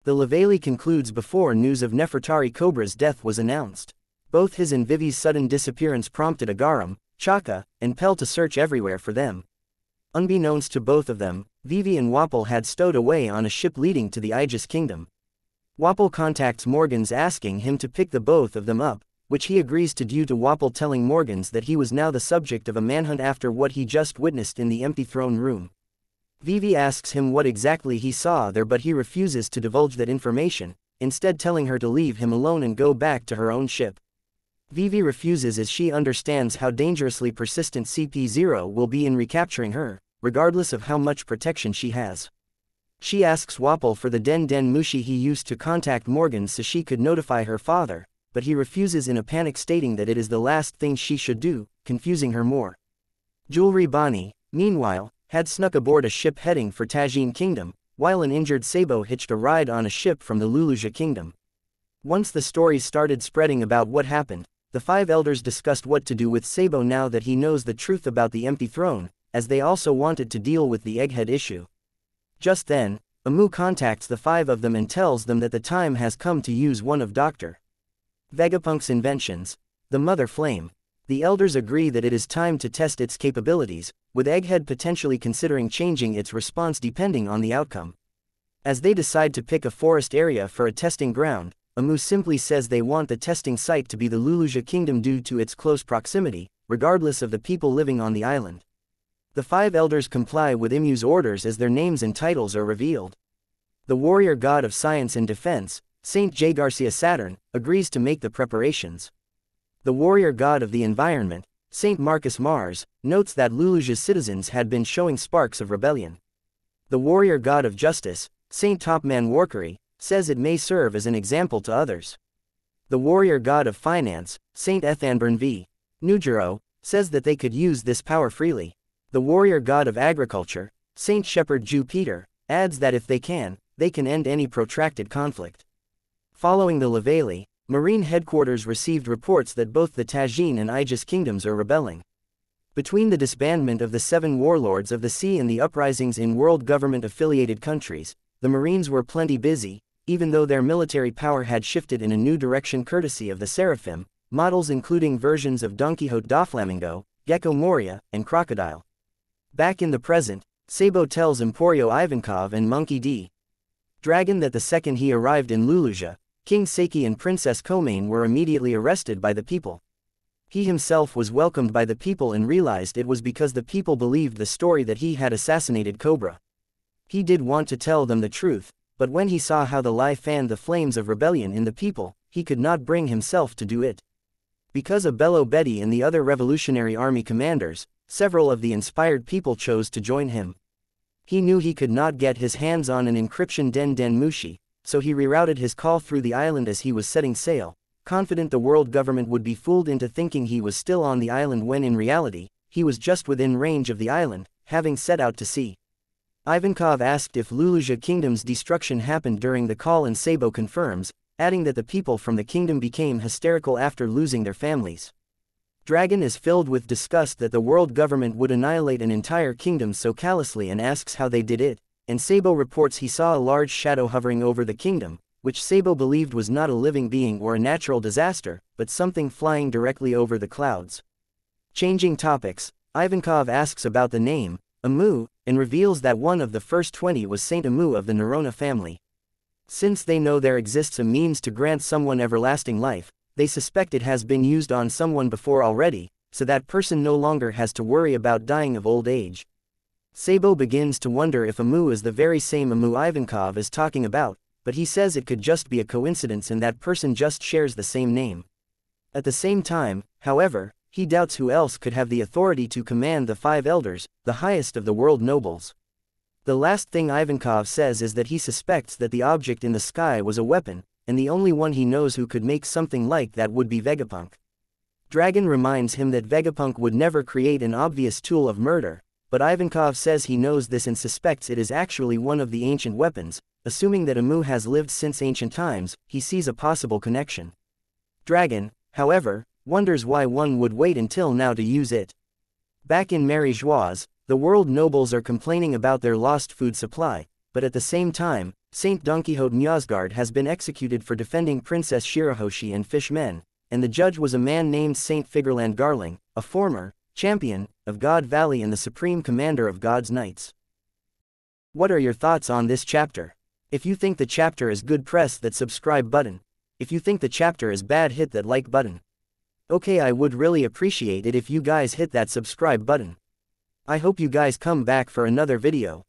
The Laveli concludes before news of Nefertari Cobra's death was announced. Both his and Vivi's sudden disappearance prompted Agaram, Chaka, and Pel to search everywhere for them. Unbeknownst to both of them, Vivi and Wapol had stowed away on a ship leading to the Aegis Kingdom. Wapol contacts Morgans asking him to pick the both of them up, which he agrees to due to Wapol telling Morgans that he was now the subject of a manhunt after what he just witnessed in the empty throne room. Vivi asks him what exactly he saw there, but he refuses to divulge that information, instead telling her to leave him alone and go back to her own ship. Vivi refuses as she understands how dangerously persistent CP0 will be in recapturing her, regardless of how much protection she has. She asks Wapol for the Den Den Mushi he used to contact Morgan so she could notify her father, but he refuses in a panic, stating that it is the last thing she should do, confusing her more. Jewelry Bani, meanwhile, had snuck aboard a ship heading for Tajin Kingdom, while an injured Sabo hitched a ride on a ship from the Luluja Kingdom. Once the stories started spreading about what happened, the five elders discussed what to do with Sabo now that he knows the truth about the empty throne, as they also wanted to deal with the egghead issue. Just then, Amu contacts the five of them and tells them that the time has come to use one of Dr. Vegapunk's inventions, the Mother Flame. The elders agree that it is time to test its capabilities, with Egghead potentially considering changing its response depending on the outcome. As they decide to pick a forest area for a testing ground, Amu simply says they want the testing site to be the Luluja Kingdom due to its close proximity, regardless of the people living on the island. The five elders comply with Imu's orders as their names and titles are revealed. The warrior god of science and defense, Saint J. Garcia Saturn, agrees to make the preparations. The warrior god of the environment, Saint Marcus Mars, notes that Luluja's citizens had been showing sparks of rebellion. The warrior god of justice, Saint Topman Warkery, says it may serve as an example to others. The warrior god of finance, Saint Ethanburn V. Nujiro, says that they could use this power freely. The warrior god of agriculture, Saint Shepherd Jew Peter, adds that if they can end any protracted conflict. Following the Laveli, Marine headquarters received reports that both the Tajin and Aegis kingdoms are rebelling. Between the disbandment of the 7 warlords of the sea and the uprisings in world government-affiliated countries, the Marines were plenty busy, even though their military power had shifted in a new direction courtesy of the Seraphim, models including versions of Don Quixote da Flamingo, Gecko Moria, and Crocodile. Back in the present, Sabo tells Emporio Ivankov and Monkey D. Dragon that the second he arrived in Luluja, King Seiki and Princess Komain were immediately arrested by the people. He himself was welcomed by the people and realized it was because the people believed the story that he had assassinated Cobra. He did want to tell them the truth, but when he saw how the lie fanned the flames of rebellion in the people, he could not bring himself to do it. Because of Bello Betty and the other Revolutionary Army commanders, several of the inspired people chose to join him. He knew he could not get his hands on an encryption Den Den Mushi, so he rerouted his call through the island as he was setting sail, confident the world government would be fooled into thinking he was still on the island when in reality, he was just within range of the island, having set out to sea. Ivankov asked if Luluja Kingdom's destruction happened during the call and Sabo confirms, adding that the people from the kingdom became hysterical after losing their families. Dragon is filled with disgust that the world government would annihilate an entire kingdom so callously and asks how they did it, and Sabo reports he saw a large shadow hovering over the kingdom, which Sabo believed was not a living being or a natural disaster, but something flying directly over the clouds. Changing topics, Ivankov asks about the name, Amu, and reveals that one of the first 20 was Saint Amu of the Nerona family. Since they know there exists a means to grant someone everlasting life, they suspect it has been used on someone before already, so that person no longer has to worry about dying of old age. Sabo begins to wonder if Amu is the very same Amu Ivankov is talking about, but he says it could just be a coincidence and that person just shares the same name. At the same time, however, he doubts who else could have the authority to command the 5 elders, the highest of the world nobles. The last thing Ivankov says is that he suspects that the object in the sky was a weapon, and the only one he knows who could make something like that would be Vegapunk. Dragon reminds him that Vegapunk would never create an obvious tool of murder, but Ivankov says he knows this and suspects it is actually one of the ancient weapons. Assuming that Amu has lived since ancient times, he sees a possible connection. Dragon, however, wonders why one would wait until now to use it. Back in Marie-Joise, the world nobles are complaining about their lost food supply, but at the same time, Saint Don Quixote Mjosgard has been executed for defending Princess Shirahoshi and Fishmen, and the judge was a man named Saint Figerland Garling, a former champion of God Valley and the supreme commander of God's Knights. What are your thoughts on this chapter? If you think the chapter is good, press that subscribe button. If you think the chapter is bad, hit that like button. Okay, I would really appreciate it if you guys hit that subscribe button. I hope you guys come back for another video.